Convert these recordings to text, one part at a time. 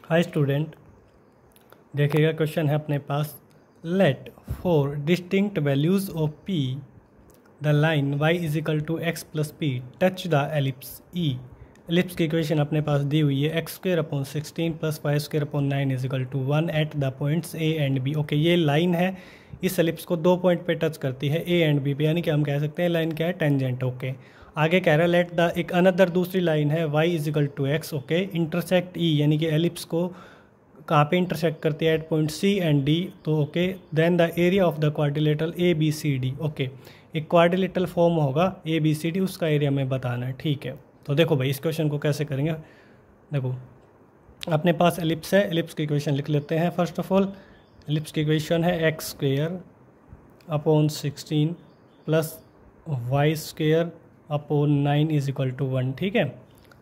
Hi student, देखिएगा question है अपने पास। Let four distinct values of P the line y is equal to x plus P touch the ellipse E. Ellipse की equation अपने पास दी हुई है x square upon 16 plus y square upon 9 is equal to 1 at the points A and B. Okay, ये line है, इस ellipse को दो पॉइंट पे टच करती है ए एंड बी पे, यानी कि हम कह सकते हैं लाइन क्या है, टेंजेंट। ओके, आगे कह रहा है लेट द एक अनदर दूसरी लाइन है y is equal to x. Okay, intersect E, यानी कि एलिप्स को कहाँ पे इंटरसेक्ट करती है, at point C and D. तो okay, then the area of the quadrilateral A B C D. Okay, एक क्वाड्रिलेटरल फॉर्म होगा ए बी सी डी, उसका एरिया में बताना है। ठीक है, तो देखो भाई इस क्वेश्चन को कैसे करेंगे। देखो अपने पास एलिप्स है, एलिप्स की इक्वेशन लिख लेते हैं। फर्स्ट ऑफ ऑल एलिप्स की इक्वेशन है x square upon 16 plus y square upon 9 is equal to 1। ठीक है,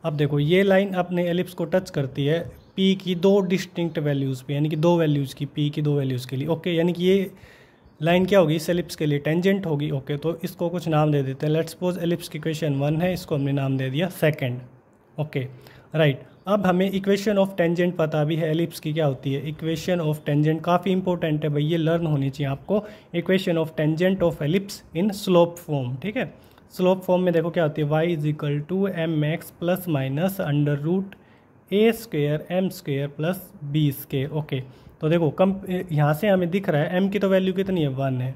अब देखो ये लाइन अपने एलिप्स को टच करती है पी की दो डिस्टिंक्ट वैल्यूज़ पे, यानी कि दो वैल्यूज़ की, पी की दो वैल्यूज़ के लिए। ओके, यानी कि ये लाइन क्या होगी, इस एलिप्स के लिए टेंजेंट होगी। ओके, तो इसको कुछ नाम दे देते हैं। लेट्स सपोज एलिप्स की इक्वेशन 1 है, इसको हमने नाम दे दिया सेकंड। ओके राइट, अब हमें इक्वेशन ऑफ टेंजेंट पता भी है एलिप्स की क्या होती है। इक्वेशन ऑफ टेंजेंट काफ़ी इंपॉर्टेंट है भाई, ये लर्न होनी चाहिए आपको। Equation of tangent of ellipse in slope form. ठीक है, स्लोप फॉर्म में देखो क्या होती है, y is equal to m x plus minus under root a square m square plus b square. Okay, तो देखो कम यहाँ से हमें दिख रहा है m की तो वैल्यू कितनी है, 1 है।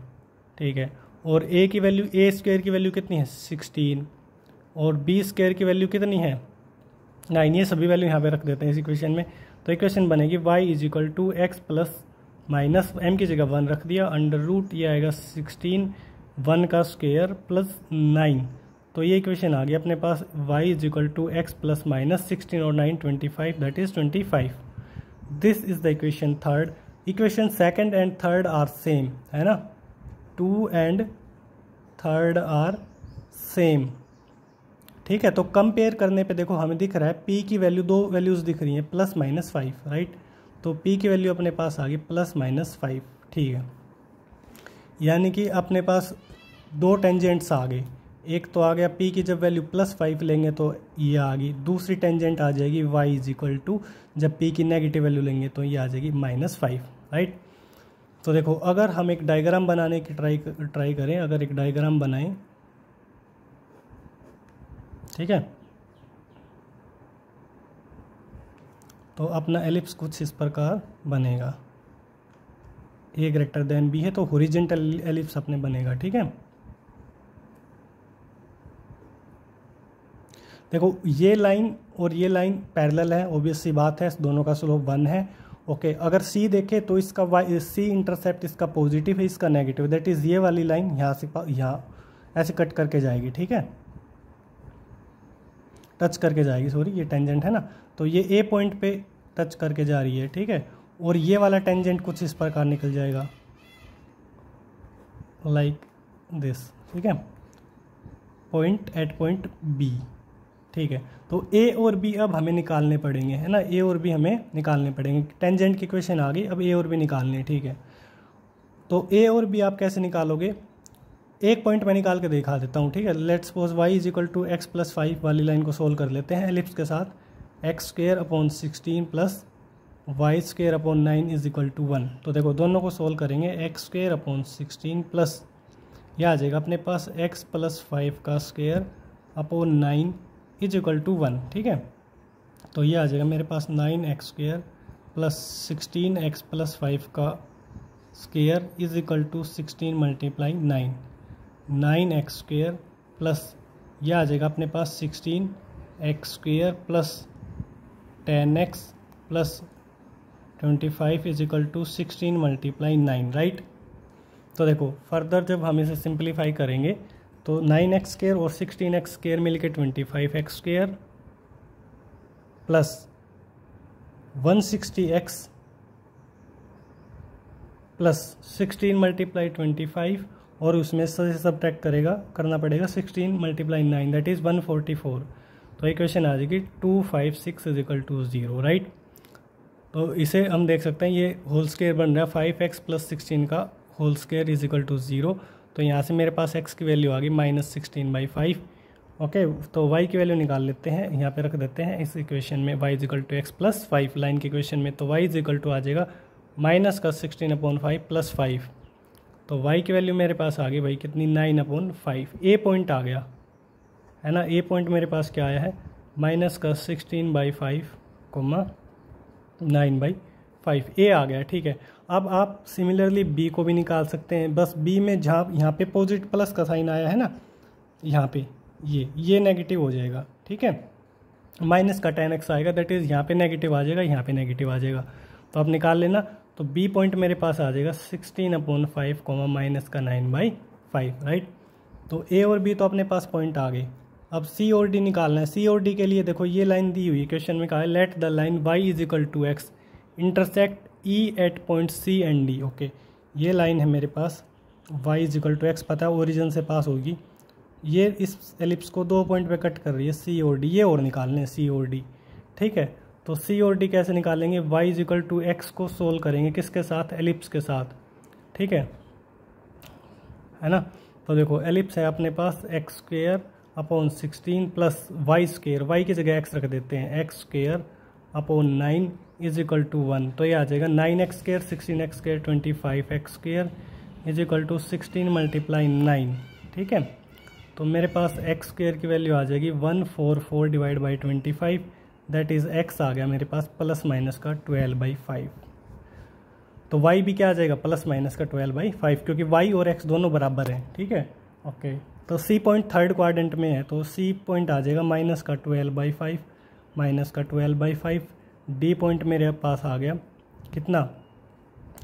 ठीक है, और a की वैल्यू, ए स्क्वेयर की वैल्यू कितनी है, 16, और बी स्क्वेयर की वैल्यू कितनी है, 9। ये सभी वैल्यू यहाँ पे रख देते हैं इस इक्वेशन में। तो इक्वेशन बनेगी y is equal to x plus minus m की जगह 1 रख दिया, अंडर रूट ये आएगा 16 1 का स्क्वेयर प्लस 9। तो ये इक्वेशन आ गई अपने पास, y is equal to x plus minus 16 और 9 25, that is 25। This is the equation third. Equation second and third are same, है ना, 2 एंड थर्ड आर सेम। ठीक है, तो कंपेयर करने पे देखो हमें दिख रहा है p की वैल्यू, दो वैल्यूज़ दिख रही हैं प्लस माइनस 5, राइट। तो p की वैल्यू अपने पास आ गई प्लस माइनस 5। ठीक है, यानी कि अपने पास दो टेंजेंट्स आ गए। एक तो आ गया p की जब वैल्यू प्लस 5 लेंगे तो ये आ गई, दूसरी टेंजेंट आ जाएगी y इज इक्वल टू जब p की नेगेटिव वैल्यू लेंगे तो ये आ जाएगी -5, राइट। तो देखो अगर हम एक डायग्राम बनाने की ट्राई करें, अगर एक डायग्राम बनाएं, ठीक है, तो अपना एलिप्स कुछ इस प्रकार बनेगा। a ग्रेटर देन b है तो हॉरिजॉन्टल एलिप्स अपने बनेगा। ठीक है, देखो ये लाइन और ये लाइन पैरेलल है, ऑब्वियस सी बात है, दोनों का स्लोप 1 है। ओके, अगर c देखे तो इसका c इंटरसेप्ट इसका पॉजिटिव है, इसका नेगेटिव, दैट इज ये वाली लाइन यहाँ से यहाँ ऐसे कट करके जाएगी। ठीक है, टच करके जाएगी, सॉरी ये टेंजेंट है ना, तो ये a पॉइंट पे टच करके जा रही है। ठीक है, और ये वाला टेंजेंट कुछ इस प्रकार निकल जाएगा लाइक दिस। ठीक है, पॉइंट एट पॉइंट b। ठीक है, तो a और b अब हमें निकालने पड़ेंगे, है ना, a और b हमें निकालने पड़ेंगे। टेंजेंट की इक्वेशन आ गई, अब a और b निकालने। ठीक है, तो a और b आप कैसे निकालोगे, एक पॉइंट मैं निकाल के दिखा देता हूँ। ठीक है, let's suppose y is equal to x plus 5 वाली लाइन को सोल्व कर लेते हैं एलिप्स के साथ। X square upon 16 plus y square upon 9 is equal to 1। तो देखो दोनों को सोल्व करेंगे, एक्स स्क्वेयर अपॉन 16 प्लस यह आ जाएगा अपने पास एक्स प्लस 5 का square upon 9 is equal to 1। ठीक है, तो ये आ जाएगा मेरे पास 9x square plus 16x plus 5 का square is equal to 16 multiplying 9, 9x square plus यह आ जाएगा अपने पास 16x square plus 10x plus 25 is equal to 16 multiplying 9, right. तो देखो फर्दर जब हम इसे सिंप्लीफाई करेंगे तो 9x स्क्वेयर और 16x स्क्वेयर मिलकर 25x square plus 160x plus 16 multiply 25 और उसमें से सब्ट्रैक्ट करना पड़ेगा 16 मल्टीप्लाई 9, दैट इज़ 144। तो इक्वेशन आ जाएगी 256 इज इक्वल टू 0, राइट। तो इसे हम देख सकते हैं, ये होल स्क्वायर बन रहा है 5x प्लस 16 का whole square is equal to 0। तो यहाँ से मेरे पास x की वैल्यू आ गई -16/5 ओके, तो y की वैल्यू निकाल लेते हैं, यहाँ पे रख देते हैं इस इक्वेशन में y is equal to x plus 5 line के इक्वेशन में। तो y इजिकल टू आ जाएगा माइनस का 16/5 प्लस 5। तो y की वैल्यू मेरे पास आ गई भाई कितनी, 9/5। ए पॉइंट आ गया है ना, ए पॉइंट मेरे पास क्या आया है, माइनस का 16/5 9/5 ए आ गया। ठीक है, अब आप सिमिलरली बी को भी निकाल सकते हैं। बस बी में जहाँ यहाँ पे पॉजिटिव प्लस का साइन आया है ना, यहाँ पे ये नेगेटिव हो जाएगा। ठीक है, माइनस का 10x आएगा, दैट इज़ यहाँ पे नेगेटिव आ जाएगा, यहाँ पे नेगेटिव आ जाएगा। तो आप निकाल लेना। तो बी पॉइंट मेरे पास आ जाएगा 16/5 माइनस का 9/5, राइट। तो ए और बी तो अपने पास पॉइंट आ गए। अब सी और डी निकालना है। सी और डी के लिए देखो ये लाइन दी हुई क्वेश्चन में कहा है let the line y is equal to x intersect E at point C and D. Okay, ये लाइन है मेरे पास, y इजिकल टू एक्स पता है ओरिजिन से पास होगी, ये इस एलिप्स को 2 पॉइंट पे कट कर रही है सी और डी, ये और निकालने हैं सी और डी। ठीक है, तो सी और डी कैसे निकालेंगे, y इजिकल टू एक्स को सोल्व करेंगे किसके साथ, एलिप्स के साथ। ठीक है ना। तो देखो एलिप्स है अपने पास x² प्लस y² की जगह x रख देते हैं, x²/9 इजिकल टू 1। तो ये आ जाएगा 9x², 16x², 25x² is equal to 16 × 9। ठीक है, तो मेरे पास x² की वैल्यू आ जाएगी 144 divide by 25, that is x आ गया मेरे पास प्लस माइनस का 12/5। तो y भी क्या आ जाएगा, प्लस माइनस का 12/5, क्योंकि y और x दोनों बराबर हैं। ठीक है, ओके। तो सी पॉइंट थर्ड क्वाड्रेंट में है, तो सी पॉइंट आ जाएगा माइनस का 12/5, माइनस का 12/5। डी पॉइंट मेरे पास आ गया कितना,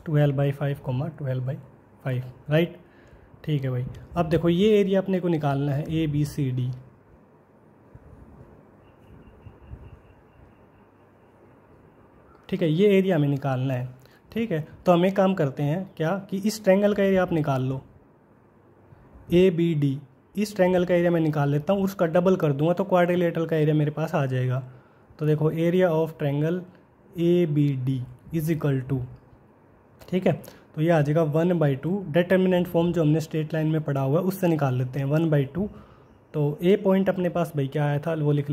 12/5, 12/5, राइट। ठीक है भाई, अब देखो ये एरिया अपने को निकालना है ए बी सी डी। ठीक है, ये एरिया हमें निकालना है। ठीक है, तो हम एक काम करते हैं क्या कि इस ट्रायंगल का एरिया आप निकाल लो, ए बी डी। इस ट्रायंगल का एरिया मैं निकाल लेता हूँ, उसका डबल कर दूंगा तो क्वाड्रिलेटरल का एरिया मेरे पास आ जाएगा। तो देखो area of triangle A B D is equal to, ठीक है, तो ये आ जाएगा 1/2। डिटर्मिनेंट फॉर्म जो हमने स्ट्रेट लाइन में पढ़ा हुआ है उससे निकाल लेते हैं, 1/2। तो ए पॉइंट अपने पास भाई क्या आया था, वो लिख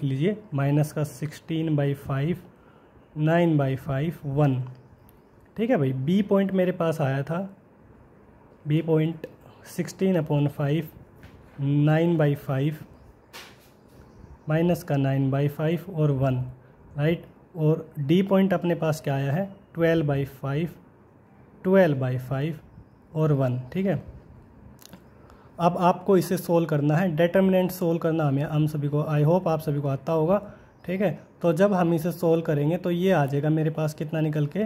लीजिए, माइनस का 16/5, 9/5, 1। ठीक है भाई, बी पॉइंट मेरे पास आया था, बी पॉइंट 16/5, 9/5, माइनस का 9/5 और 1, राइट। और डी पॉइंट अपने पास क्या आया है, 12/5, 12/5 और 1। ठीक है, अब आपको इसे सोल्व करना है, डिटर्मिनेंट सोल्व करना हम सभी को, आई होप आप सभी को आता होगा। ठीक है, तो जब हम इसे सोल्व करेंगे तो ये आ जाएगा मेरे पास कितना निकल के,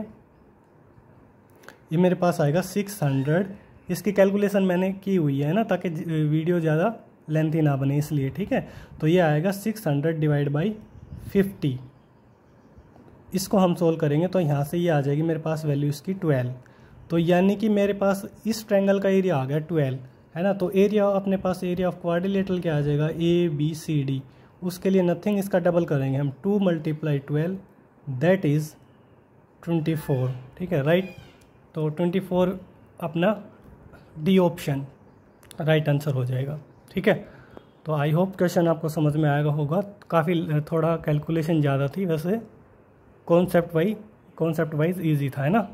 ये मेरे पास आएगा 600। इसकी कैलकुलेशन मैंने की हुई है ना, ताकि वीडियो ज़्यादा लेंथी ना बने इसलिए। ठीक है, तो ये आएगा 600 डिवाइड बाई 50। इसको हम सोल्व करेंगे तो यहाँ से ये आ जाएगी मेरे पास वैल्यू इसकी 12। तो यानी कि मेरे पास इस ट्रायंगल का एरिया आ गया 12, है ना। तो एरिया अपने पास, एरिया ऑफ क्वाड्रिलेटरल क्या आ जाएगा, ए बी सी डी। उसके लिए नथिंग, इसका डबल करेंगे हम, 2 × 12 दैट इज़ 24। ठीक है, राइट। तो 24 अपना डी ऑप्शन राइट आंसर हो जाएगा। ठीक है, तो आई होप क्वेश्चन आपको समझ में आएगा होगा। काफ़ी थोड़ा कैलकुलेशन ज़्यादा थी, वैसे कॉन्सेप्ट वाइज ईजी था, है ना।